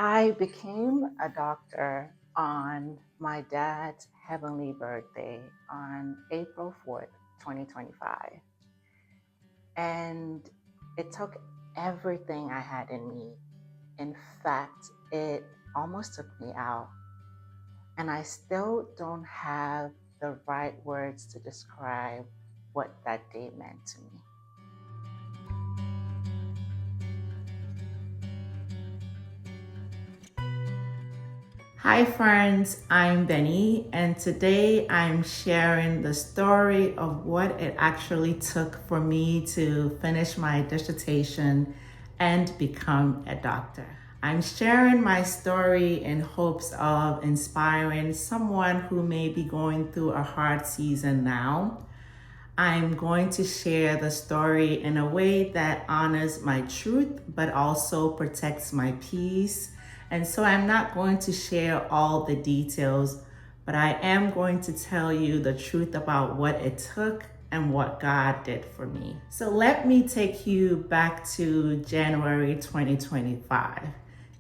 I became a doctor on my dad's heavenly birthday on April 4th, 2025. And it took everything I had in me. In fact, it almost took me out. And I still don't have the right words to describe what that day meant to me. Hi, friends, I'm Benny, and today I'm sharing the story of what it actually took for me to finish my dissertation and become a doctor. I'm sharing my story in hopes of inspiring someone who may be going through a hard season now. I'm going to share the story in a way that honors my truth, but also protects my peace. And so I'm not going to share all the details, but I am going to tell you the truth about what it took and what God did for me. So let me take you back to January 2025.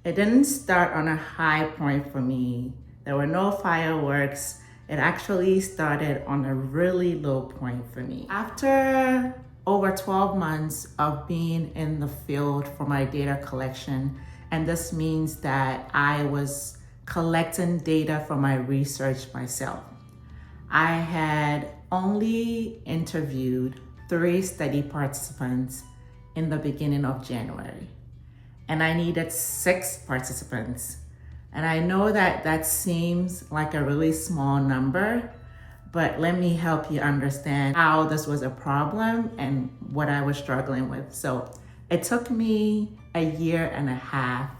It didn't start on a high point for me. There were no fireworks. It actually started on a really low point for me. After over 12 months of being in the field for my data collection, and this means that I was collecting data for my research myself, I had only interviewed 3 study participants in the beginning of January, and I needed 6 participants. And I know that that seems like a really small number, but let me help you understand how this was a problem and what I was struggling with. So it took me a year and a half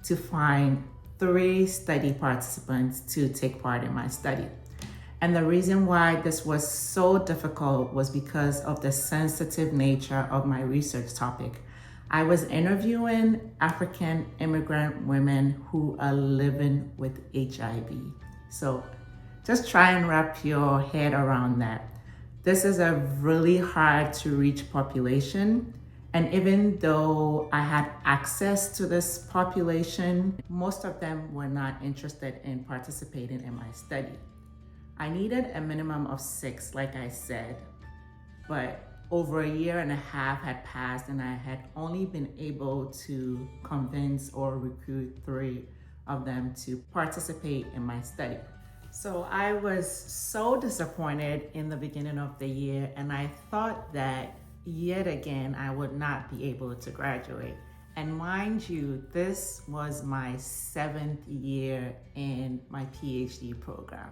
to find 3 study participants to take part in my study. And the reason why this was so difficult was because of the sensitive nature of my research topic. I was interviewing African immigrant women who are living with HIV. So just try and wrap your head around that. This is a really hard to reach population. And even though I had access to this population, most of them were not interested in participating in my study. I needed a minimum of 6, like I said, but over a year and a half had passed and I had only been able to convince or recruit 3 of them to participate in my study. So I was so disappointed in the beginning of the year, and I thought that yet again I would not be able to graduate. And mind you, this was my 7th year in my PhD program.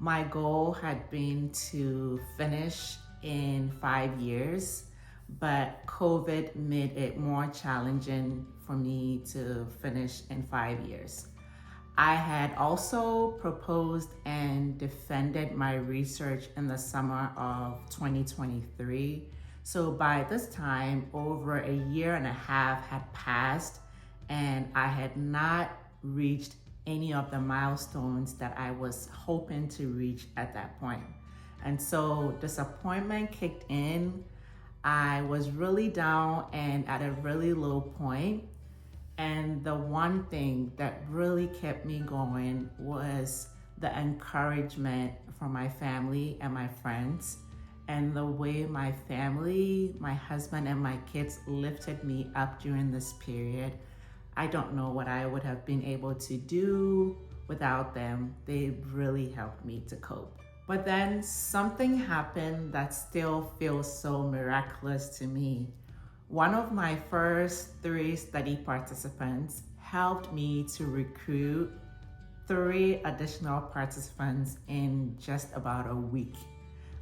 My goal had been to finish in 5 years, but COVID made it more challenging for me to finish in 5 years. I had also proposed and defended my research in the summer of 2023. So by this time, over a year and a half had passed, and I had not reached any of the milestones that I was hoping to reach at that point. And so disappointment kicked in. I was really down and at a really low point. And the one thing that really kept me going was the encouragement from my family and my friends, and the way my family, my husband, and my kids lifted me up during this period. I don't know what I would have been able to do without them. They really helped me to cope. But then something happened that still feels so miraculous to me. One of my first 3 study participants helped me to recruit 3 additional participants in just about a week.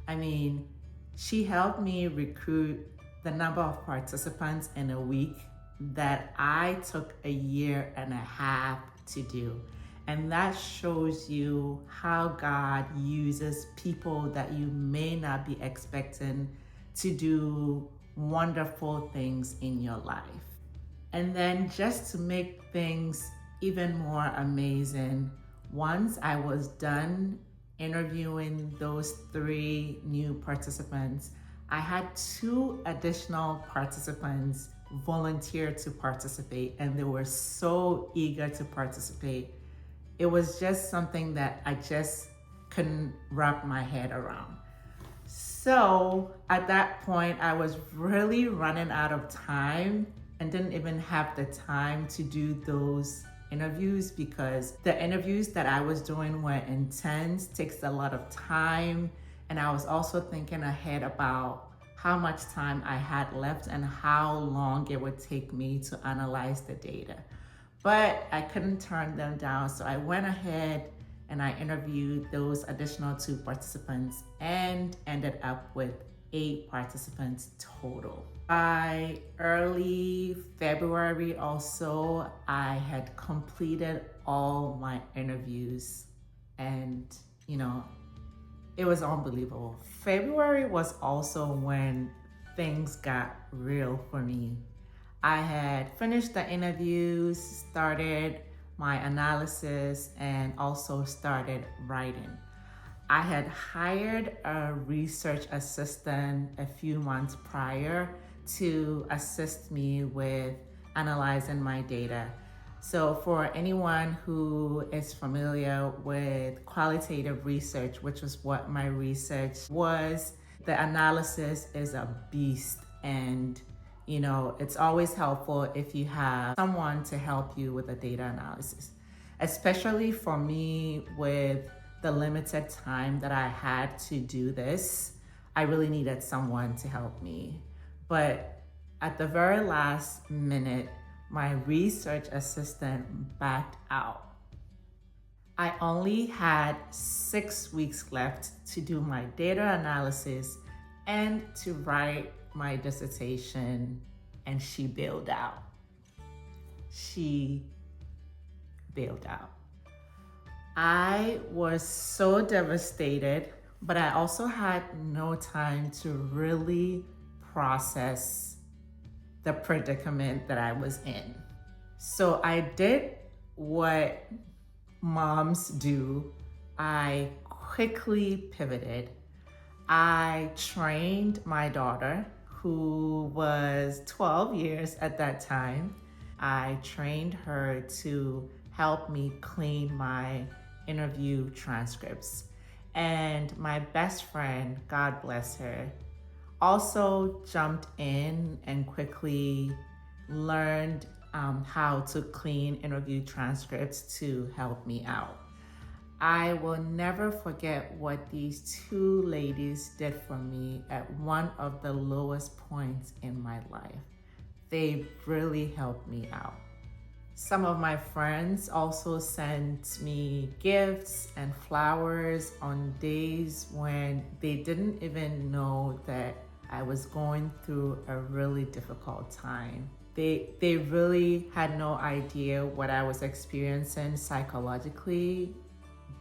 I mean, she helped me recruit the number of participants in a week that I took a year and a half to do. And that shows you how God uses people that you may not be expecting to do wonderful things in your life. And then just to make things even more amazing, once I was done interviewing those 3 new participants, I had 2 additional participants volunteered to participate, and they were so eager to participate. It was just something that I just couldn't wrap my head around. So at that point, I was really running out of time and didn't even have the time to do those interviews, because the interviews that I was doing were intense, takes a lot of time. And I was also thinking ahead about how much time I had left and how long it would take me to analyze the data. But I couldn't turn them down, so I went ahead and I interviewed those additional 2 participants and ended up with 8 participants total. By early February also, I had completed all my interviews, and it was unbelievable. February was also when things got real for me. I had finished the interviews, started my analysis, and also started writing. I had hired a research assistant a few months prior to assist me with analyzing my data. So for anyone who is familiar with qualitative research, which is what my research was, the analysis is a beast, and it's always helpful if you have someone to help you with the data analysis. Especially for me, with the limited time that I had to do this, I really needed someone to help me. But at the very last minute, my research assistant backed out. I only had 6 weeks left to do my data analysis and to write my dissertation, and she bailed out. She bailed out. I was so devastated, but I also had no time to really process the predicament that I was in. So I did what moms do. I quickly pivoted. I trained my daughter, who was 12 years at that time. I trained her to help me clean my interview transcripts. And my best friend, God bless her, also jumped in and quickly learned how to clean interview transcripts to help me out. I will never forget what these 2 ladies did for me at one of the lowest points in my life. They really helped me out. Some of my friends also sent me gifts and flowers on days when they didn't even know that I was going through a really difficult time. They really had no idea what I was experiencing psychologically,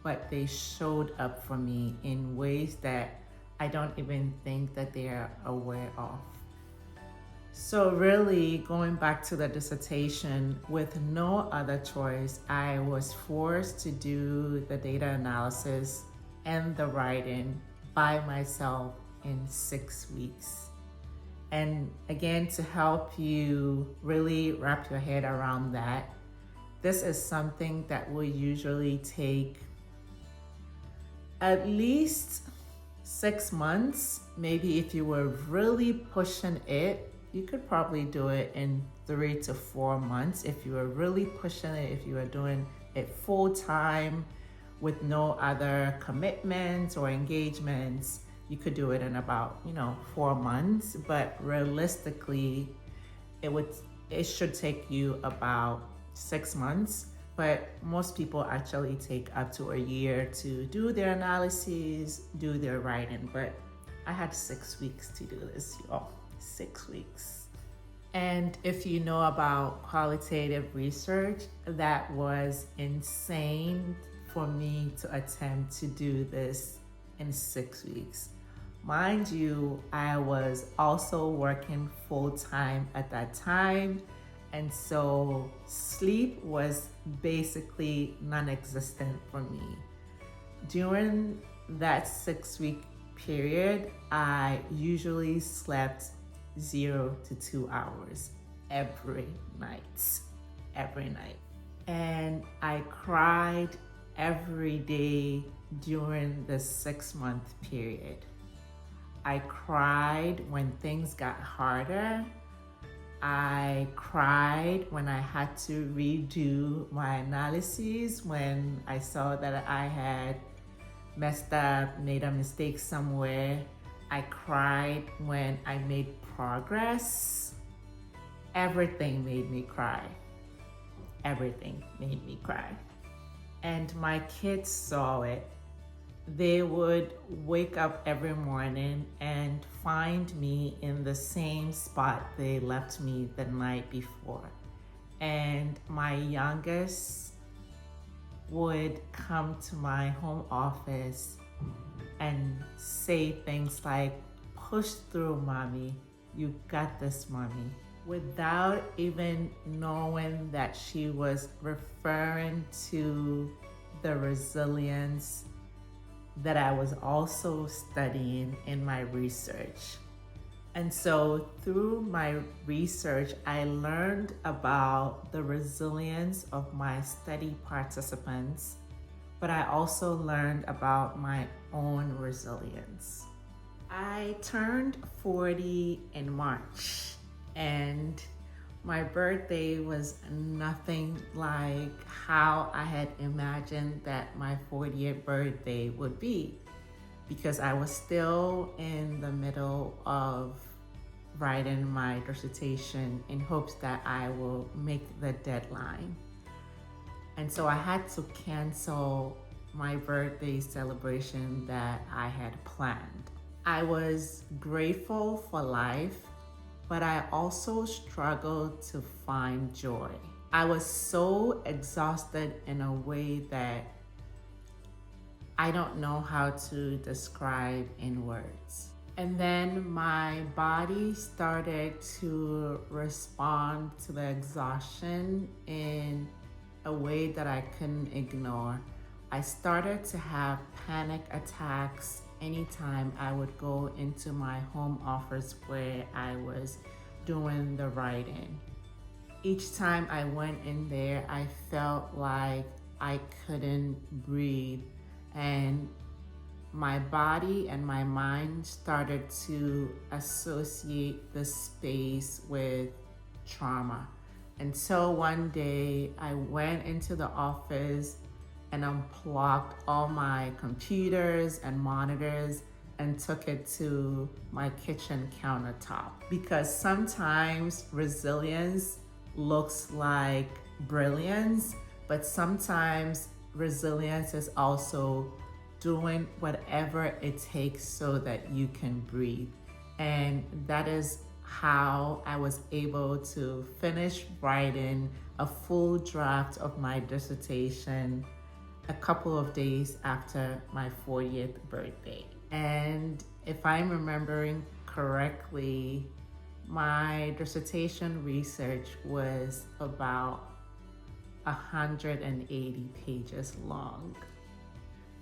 but they showed up for me in ways that I don't even think that they are aware of. So really, going back to the dissertation, with no other choice, I was forced to do the data analysis and the writing by myself in 6 weeks. And again, to help you really wrap your head around that, this is something that will usually take at least 6 months. Maybe if you were really pushing it, you could probably do it in 3 to 4 months. If you were really pushing it, if you were doing it full time with no other commitments or engagements, you could do it in about 4 months. But realistically, it should take you about 6 months. But most people actually take up to a year to do their analyses, do their writing. But I had 6 weeks to do this, y'all. 6 weeks. And if you know about qualitative research, that was insane for me to attempt to do this in 6 weeks. Mind you, I was also working full-time at that time, and so sleep was basically non-existent for me. During that 6-week period, I usually slept 0 to 2 hours. every night, every night. And I cried every day during the 6-month period. I cried when things got harder. I cried when I had to redo my analyses, when I saw that I had messed up, made a mistake somewhere. I cried when I made progress. Everything made me cry. Everything made me cry. And my kids saw it. They would wake up every morning and find me in the same spot they left me the night before. And my youngest would come to my home office and say things like, "Push through, mommy. You got this, mommy." Without even knowing that she was referring to the resilience that I was also studying in my research. And so through my research, I learned about the resilience of my study participants, but I also learned about my own resilience. I turned 40 in March, and my birthday was nothing like how I had imagined that my 40th birthday would be, because I was still in the middle of writing my dissertation in hopes that I will make the deadline. And so I had to cancel my birthday celebration that I had planned. I was grateful for life, but I also struggled to find joy. I was so exhausted in a way that I don't know how to describe in words. And then my body started to respond to the exhaustion in a way that I couldn't ignore. I started to have panic attacks anytime I would go into my home office where I was doing the writing. Each time I went in there, I felt like I couldn't breathe, and my body and my mind started to associate the space with trauma. And so one day I went into the office and unplugged all my computers and monitors and took it to my kitchen countertop. Because sometimes resilience looks like brilliance, but sometimes resilience is also doing whatever it takes so that you can breathe. And that is how I was able to finish writing a full draft of my dissertation a couple of days after my 40th birthday. And if I'm remembering correctly, my dissertation research was about 180 pages long.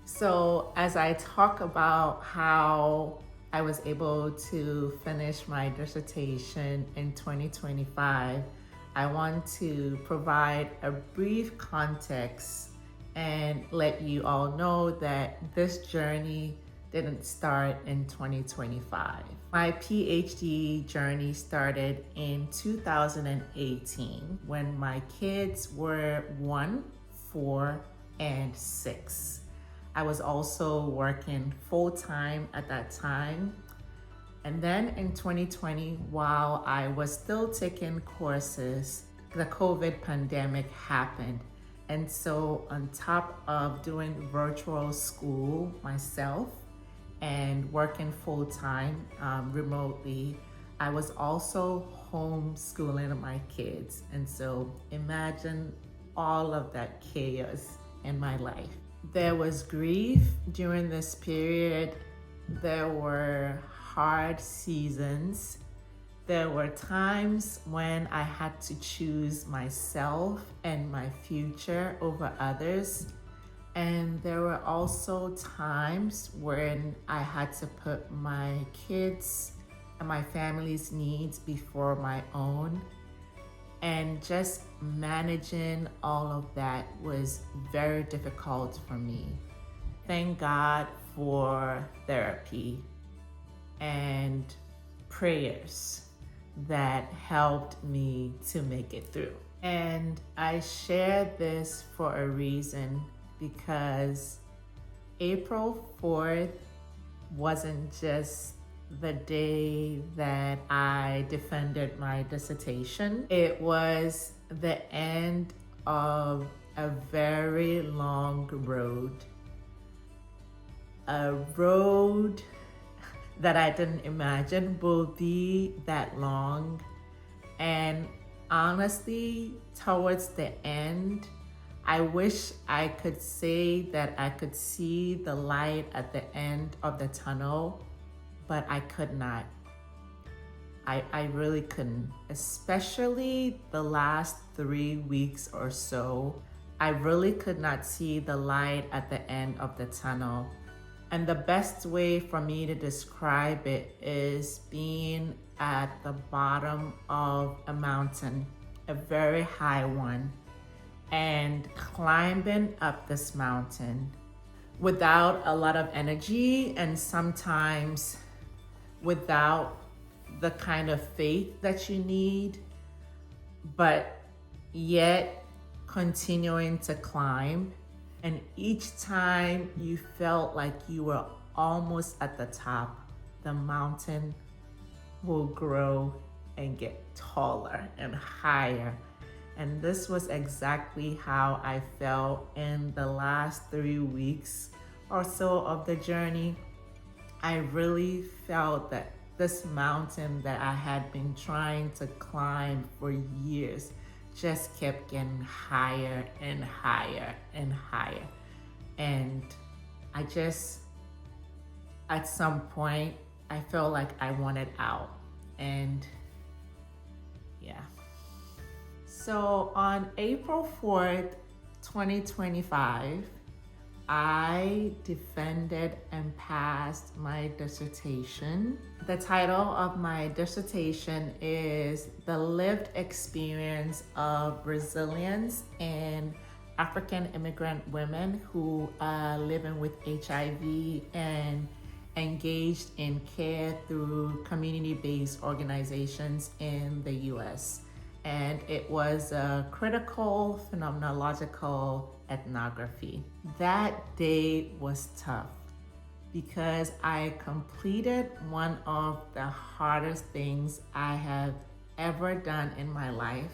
So as I talk about how I was able to finish my dissertation in 2025, I want to provide a brief context and let you all know that this journey didn't start in 2025. My PhD journey started in 2018 when my kids were 1, 4, and 6. I was also working full-time at that time. And then in 2020, while I was still taking courses, the COVID pandemic happened. And so on top of doing virtual school myself and working full-time remotely, I was also homeschooling my kids. And so imagine all of that chaos in my life. There was grief during this period. There were hard seasons. There were times when I had to choose myself and my future over others. And there were also times when I had to put my kids and my family's needs before my own. And just managing all of that was very difficult for me. Thank God for therapy and prayers that helped me to make it through. And I share this for a reason, because April 4th wasn't just the day that I defended my dissertation. It was the end of a very long road. A road that I didn't imagine will be that long. And honestly, towards the end, I wish I could say that I could see the light at the end of the tunnel, but I could not. I really couldn't, especially the last 3 weeks or so. I really could not see the light at the end of the tunnel. And the best way for me to describe it is being at the bottom of a mountain, a very high one, and climbing up this mountain without a lot of energy, and sometimes without the kind of faith that you need, but yet continuing to climb. And each time you felt like you were almost at the top, the mountain will grow and get taller and higher. And this was exactly how I felt in the last 3 weeks or so of the journey. I really felt that this mountain that I had been trying to climb for years just kept getting higher and higher and higher. And I just, at some point, I felt like I wanted out. And yeah. So on April 4th, 2025, I defended and passed my dissertation. The title of my dissertation is The Lived Experience of Resilience in African Immigrant Women Who are Living with HIV and Engaged in Care Through Community-Based Organizations in the US. And it was a critical phenomenological ethnography. That day was tough because I completed one of the hardest things I have ever done in my life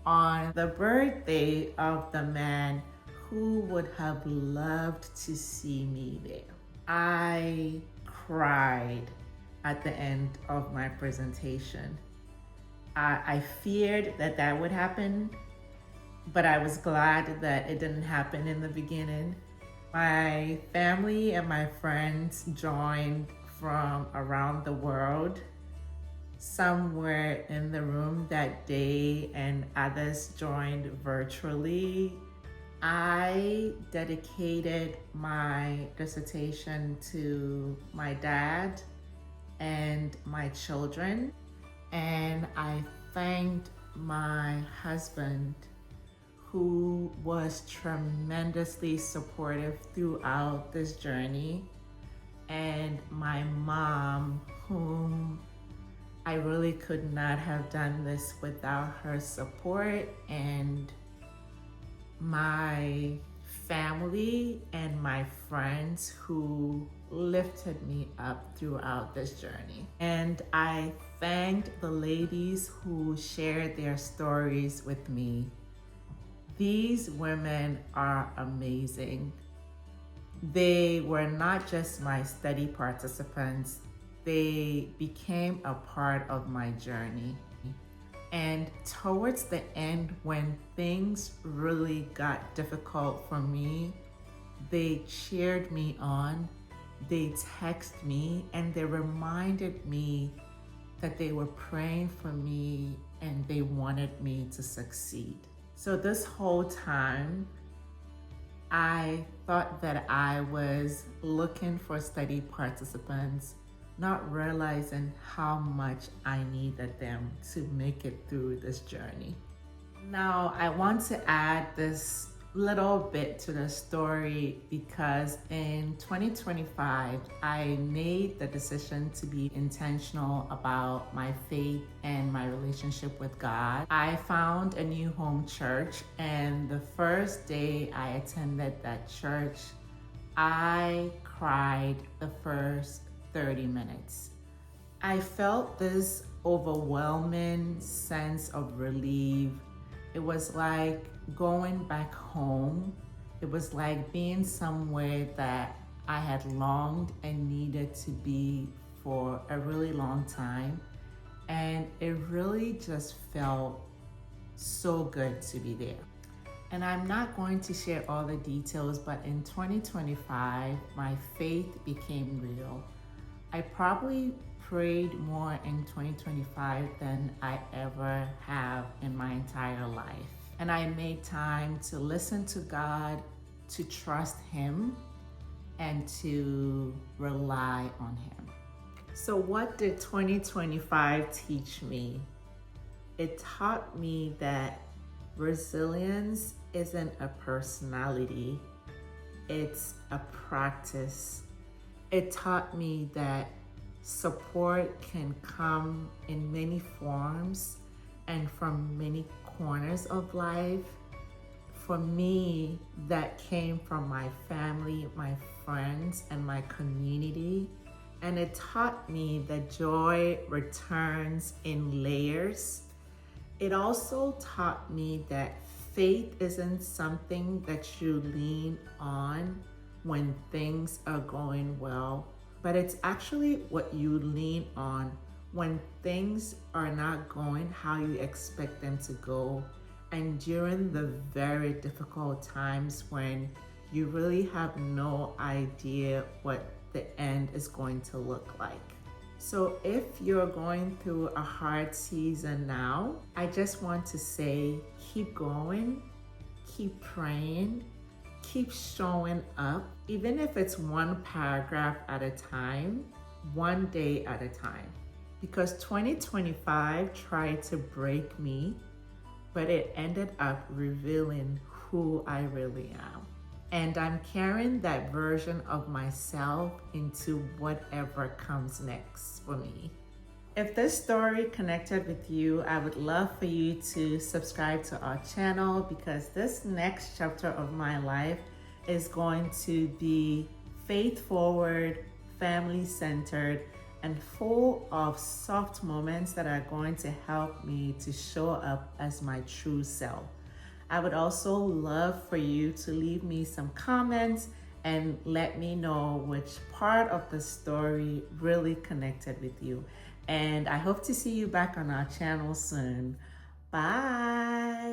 on the birthday of the man who would have loved to see me there. I cried at the end of my presentation. I feared that that would happen, but I was glad that it didn't happen in the beginning. My family and my friends joined from around the world. Some were in the room that day and others joined virtually. I dedicated my dissertation to my dad and my children, and I thanked my husband, who was tremendously supportive throughout this journey, and my mom, whom I really could not have done this without her support, and my family and my friends who lifted me up throughout this journey. And I thanked the ladies who shared their stories with me. These women are amazing. They were not just my study participants, they became a part of my journey. And towards the end, when things really got difficult for me, they cheered me on, they texted me, and they reminded me that they were praying for me and they wanted me to succeed. So this whole time, I thought that I was looking for study participants not realizing how much I needed them to make it through this journey. Now, I want to add this little bit to the story because in 2025, I made the decision to be intentional about my faith and my relationship with God. I found a new home church, and the first day I attended that church, I cried the first 30 minutes. I felt this overwhelming sense of relief. It was like going back home. It was like being somewhere that I had longed and needed to be for a really long time. And it really just felt so good to be there. And I'm not going to share all the details, but in 2025, my faith became real. I probably prayed more in 2025 than I ever have in my entire life. And I made time to listen to God, to trust Him, and to rely on Him. So what did 2025 teach me? It taught me that resilience isn't a personality, it's a practice. It taught me that support can come in many forms and from many corners of life. For me, that came from my family, my friends, and my community. And it taught me that joy returns in layers. It also taught me that faith isn't something that you lean on when things are going well, but it's actually what you lean on when things are not going how you expect them to go, and during the very difficult times when you really have no idea what the end is going to look like. So if you're going through a hard season now, I just want to say, keep going, keep praying, keep showing up, even if it's one paragraph at a time, one day at a time. Because 2025 tried to break me, but it ended up revealing who I really am. And I'm carrying that version of myself into whatever comes next for me. If this story connected with you, I would love for you to subscribe to our channel, because this next chapter of my life is going to be faith-forward, family-centered, and full of soft moments that are going to help me to show up as my true self. I would also love for you to leave me some comments and let me know which part of the story really connected with you. And I hope to see you back on our channel soon. Bye.